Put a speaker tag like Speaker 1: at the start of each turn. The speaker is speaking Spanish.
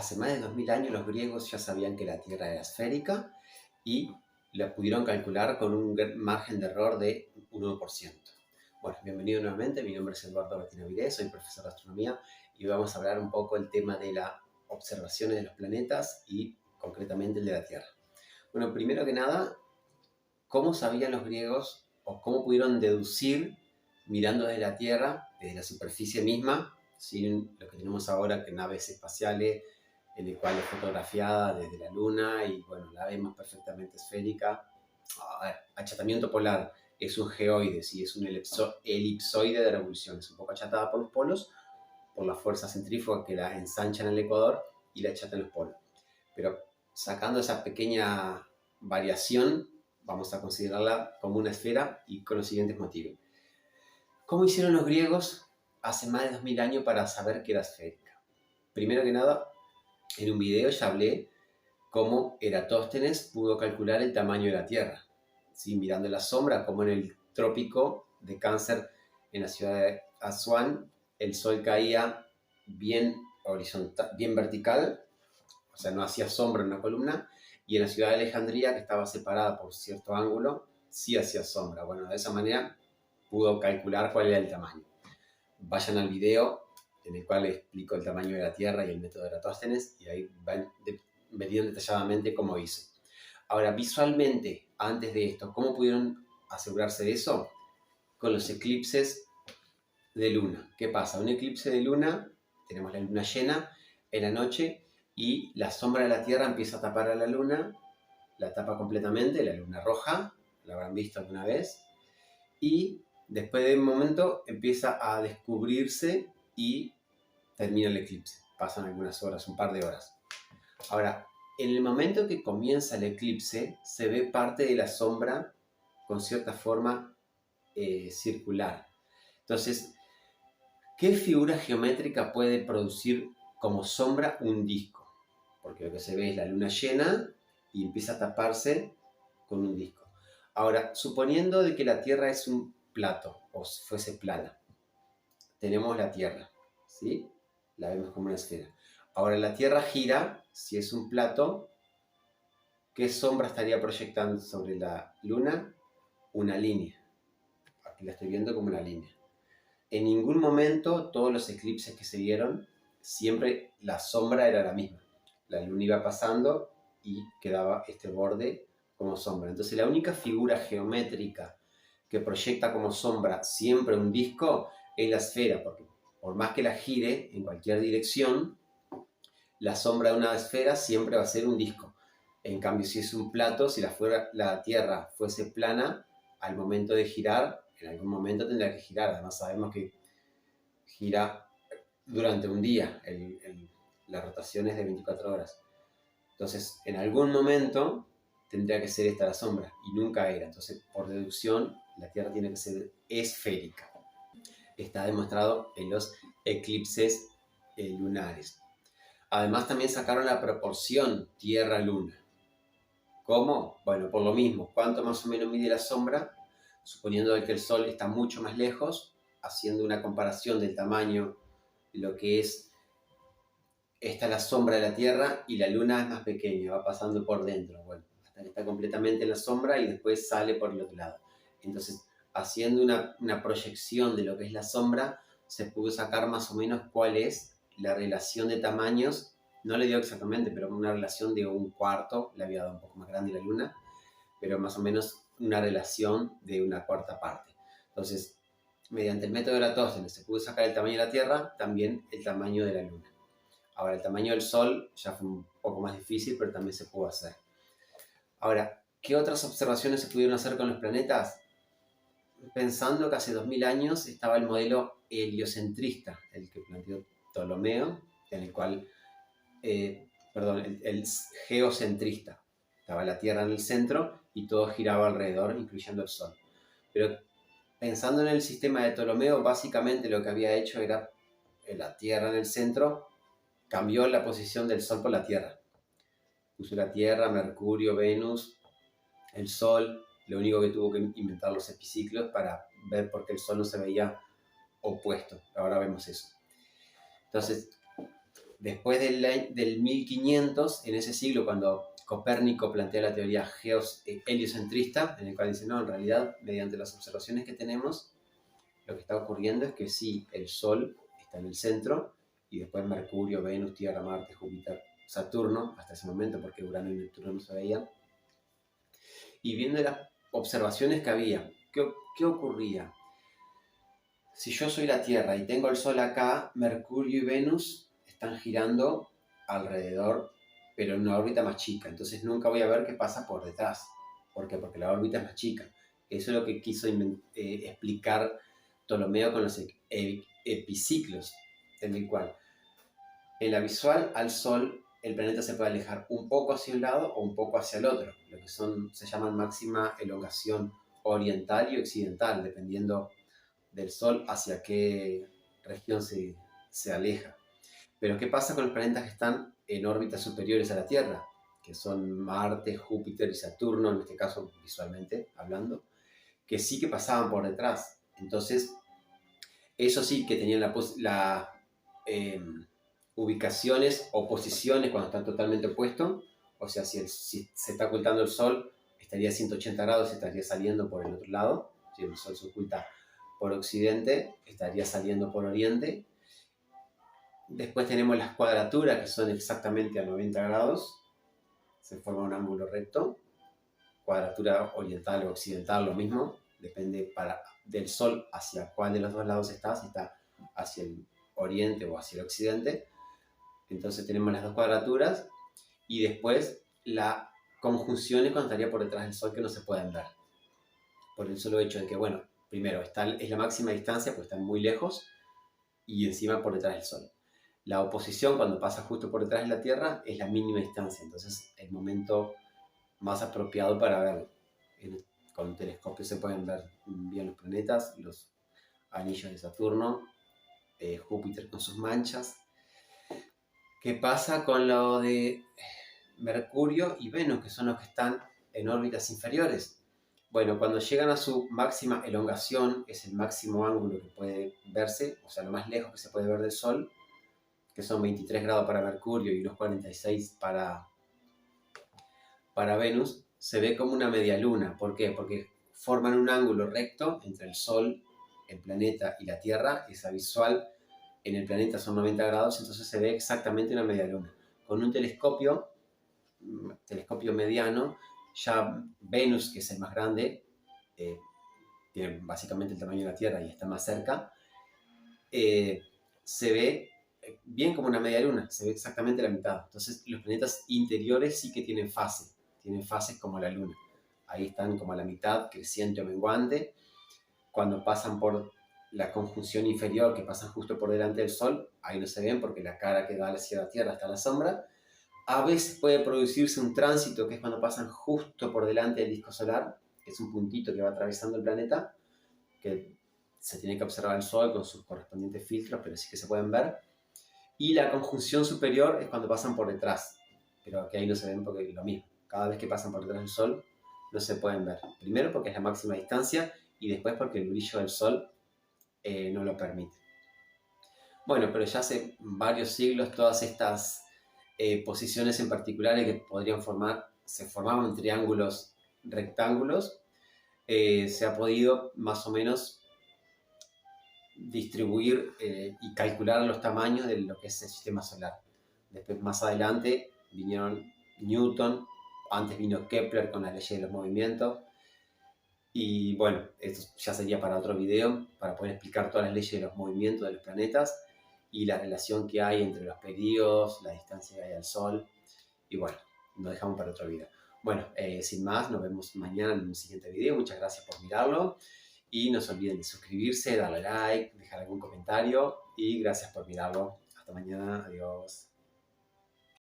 Speaker 1: hace más de 2000 años los griegos ya sabían que la Tierra era esférica y la pudieron calcular con un margen de error de 1%. Bueno, bienvenido nuevamente, mi nombre es Eduardo Bettinavidez, soy profesor de astronomía y vamos a hablar un poco del tema de las observaciones de los planetas y concretamente el de la Tierra. Bueno, primero que nada, ¿cómo sabían los griegos o cómo pudieron deducir mirando desde la Tierra, desde la superficie misma, sin lo que tenemos ahora que naves espaciales, en el cual es fotografiada desde la Luna y bueno, la vemos perfectamente esférica? Achatamiento polar es un geoide, ¿sí? Es un elipsoide de revolución, es un poco achatada por los polos, por la fuerza centrífuga que la ensancha en el ecuador y la achata en los polos. Pero sacando esa pequeña variación, vamos a considerarla como una esfera y con los siguientes motivos. ¿Cómo hicieron los griegos hace más de 2000 años para saber que era esférica? Primero que nada, en un video ya hablé cómo Eratóstenes pudo calcular el tamaño de la Tierra, ¿sí? Mirando la sombra, como en el trópico de Cáncer, en la ciudad de Asuán, el sol caía bien horizontal, bien vertical, o sea, no hacía sombra en una columna, y en la ciudad de Alejandría, que estaba separada por cierto ángulo, sí hacía sombra. Bueno, de esa manera pudo calcular cuál era el tamaño. Vayan al video en el cual explico el tamaño de la Tierra y el método de Eratóstenes, y ahí van mediendo detalladamente cómo hizo. Ahora, visualmente, antes de esto, ¿cómo pudieron asegurarse de eso? Con los eclipses de luna. ¿Qué pasa? Un eclipse de luna, tenemos la luna llena en la noche y la sombra de la Tierra empieza a tapar a la luna, la tapa completamente, la luna roja, la habrán visto alguna vez, y después de un momento empieza a descubrirse y termina el eclipse. Pasan algunas horas, un par de horas. Ahora, en el momento que comienza el eclipse, se ve parte de la sombra con cierta forma circular. Entonces, ¿qué figura geométrica puede producir como sombra un disco? Porque lo que se ve es la luna llena y empieza a taparse con un disco. Ahora, suponiendo de que la Tierra es un plato o fuese plana, tenemos la Tierra, ¿sí? La vemos como una esfera. Ahora, la Tierra gira, si es un plato, ¿qué sombra estaría proyectando sobre la Luna? Una línea. Aquí la estoy viendo como una línea. En ningún momento, todos los eclipses que se vieron, siempre la sombra era la misma. La Luna iba pasando y quedaba este borde como sombra. Entonces, la única figura geométrica que proyecta como sombra siempre un disco es la esfera, porque por más que la gire en cualquier dirección, la sombra de una esfera siempre va a ser un disco. En cambio, si es un plato, si la Tierra fuese plana, al momento de girar, en algún momento tendrá que girar. Además, sabemos que gira durante un día, la rotación es de 24 horas. Entonces, en algún momento tendría que ser esta la sombra, y nunca era. Entonces, por deducción, la Tierra tiene que ser esférica. Está demostrado en los eclipses lunares. Además, también sacaron la proporción Tierra-Luna. ¿Cómo? Bueno, por lo mismo. ¿Cuánto más o menos mide la sombra? Suponiendo que el Sol está mucho más lejos, haciendo una comparación del tamaño de lo que es esta la sombra de la Tierra y la Luna es más pequeña, va pasando por dentro. Bueno, hasta que está completamente en la sombra y después sale por el otro lado. Entonces, haciendo una proyección de lo que es la sombra, se pudo sacar más o menos cuál es la relación de tamaños. No le dio exactamente, pero una relación de un cuarto, le había dado un poco más grande la Luna, pero más o menos una relación de una cuarta parte. Entonces, mediante el método de Eratóstenes se pudo sacar el tamaño de la Tierra, también el tamaño de la Luna. Ahora, el tamaño del Sol ya fue un poco más difícil, pero también se pudo hacer. Ahora, ¿qué otras observaciones se pudieron hacer con los planetas? Pensando que hace 2000 años estaba el modelo heliocentrista, el que planteó Ptolomeo, en el cual, el geocentrista. Estaba la Tierra en el centro y todo giraba alrededor, incluyendo el Sol. Pero pensando en el sistema de Ptolomeo, básicamente lo que había hecho era la Tierra en el centro, cambió la posición del Sol por la Tierra. Puso la Tierra, Mercurio, Venus, el Sol. Lo único que tuvo que inventar los epiciclos para ver por qué el Sol no se veía opuesto. Ahora vemos eso. Entonces, Después del 1500, en ese siglo, cuando Copérnico plantea la teoría heliocentrista, en el cual dice, no, en realidad, mediante las observaciones que tenemos, lo que está ocurriendo es que sí, el Sol está en el centro, y después Mercurio, Venus, Tierra, Marte, Júpiter, Saturno, hasta ese momento, porque Urano y Neptuno no se veían. Y viendo las observaciones que había, ¿qué ocurría? Si yo soy la Tierra y tengo el Sol acá, Mercurio y Venus están girando alrededor, pero en una órbita más chica. Entonces nunca voy a ver qué pasa por detrás. ¿Por qué? Porque la órbita es más chica. Eso es lo que quiso explicar Ptolomeo con los epiciclos, en el cual en la visual al Sol el planeta se puede alejar un poco hacia un lado o un poco hacia el otro, lo que se llaman máxima elongación oriental y occidental, dependiendo del Sol hacia qué región se aleja. Pero ¿qué pasa con los planetas que están en órbitas superiores a la Tierra? Que son Marte, Júpiter y Saturno, en este caso visualmente hablando, que sí que pasaban por detrás. Entonces, eso sí que tenían ubicaciones o posiciones cuando están totalmente opuestos. O sea, si se está ocultando el Sol, estaría a 180 grados, estaría saliendo por el otro lado. Si el Sol se oculta por occidente, estaría saliendo por oriente. Después tenemos las cuadraturas, que son exactamente a 90 grados. Se forma un ángulo recto. Cuadratura oriental o occidental, lo mismo. Depende del Sol hacia cuál de los dos lados está, si está hacia el oriente o hacia el occidente. Entonces tenemos las dos cuadraturas. Y después la conjunción es cuando estaría por detrás del Sol, que no se pueden ver. Por el solo hecho de que, bueno, primero es la máxima distancia, pues están muy lejos, y encima por detrás del Sol. La oposición, cuando pasa justo por detrás de la Tierra, es la mínima distancia. Entonces, el momento más apropiado para verlo. Con un telescopio se pueden ver bien los planetas, los anillos de Saturno, Júpiter con sus manchas. ¿Qué pasa con lo de Mercurio y Venus, que son los que están en órbitas inferiores? Bueno, cuando llegan a su máxima elongación, es el máximo ángulo que puede verse, o sea, lo más lejos que se puede ver del Sol, que son 23 grados para Mercurio y unos 46 para Venus, se ve como una media luna. ¿Por qué? Porque forman un ángulo recto entre el Sol, el planeta y la Tierra. Esa visual en el planeta son 90 grados, entonces se ve exactamente una media luna. Con un telescopio mediano, ya Venus, que es el más grande, tiene básicamente el tamaño de la Tierra y está más cerca, se ve bien como una media luna, se ve exactamente la mitad. Entonces los planetas interiores sí que tienen fases como la luna. Ahí están como a la mitad, creciente o menguante. Cuando pasan por la conjunción inferior, que pasan justo por delante del Sol, ahí no se ven porque la cara que da hacia la Tierra está a la sombra. A veces puede producirse un tránsito, que es cuando pasan justo por delante del disco solar, que es un puntito que va atravesando el planeta, que se tiene que observar el Sol con sus correspondientes filtros, pero sí que se pueden ver. Y la conjunción superior es cuando pasan por detrás, pero que ahí no se ven porque es lo mismo. Cada vez que pasan por detrás del Sol no se pueden ver. Primero porque es la máxima distancia y después porque el brillo del Sol no lo permite. Bueno, pero ya hace varios siglos todas estas posiciones en particulares que se formaban triángulos rectángulos, se ha podido más o menos distribuir y calcular los tamaños de lo que es el sistema solar. Después, más adelante, vinieron Newton, antes vino Kepler con la ley de los movimientos. Y bueno, esto ya sería para otro video, para poder explicar todas las leyes de los movimientos de los planetas y la relación que hay entre los periodos, la distancia que hay al Sol. Y bueno, lo dejamos para otro video. Bueno, sin más, nos vemos mañana en un siguiente video. Muchas gracias por mirarlo. Y no se olviden de suscribirse, darle like, dejar algún comentario. Y gracias por mirarlo. Hasta mañana. Adiós.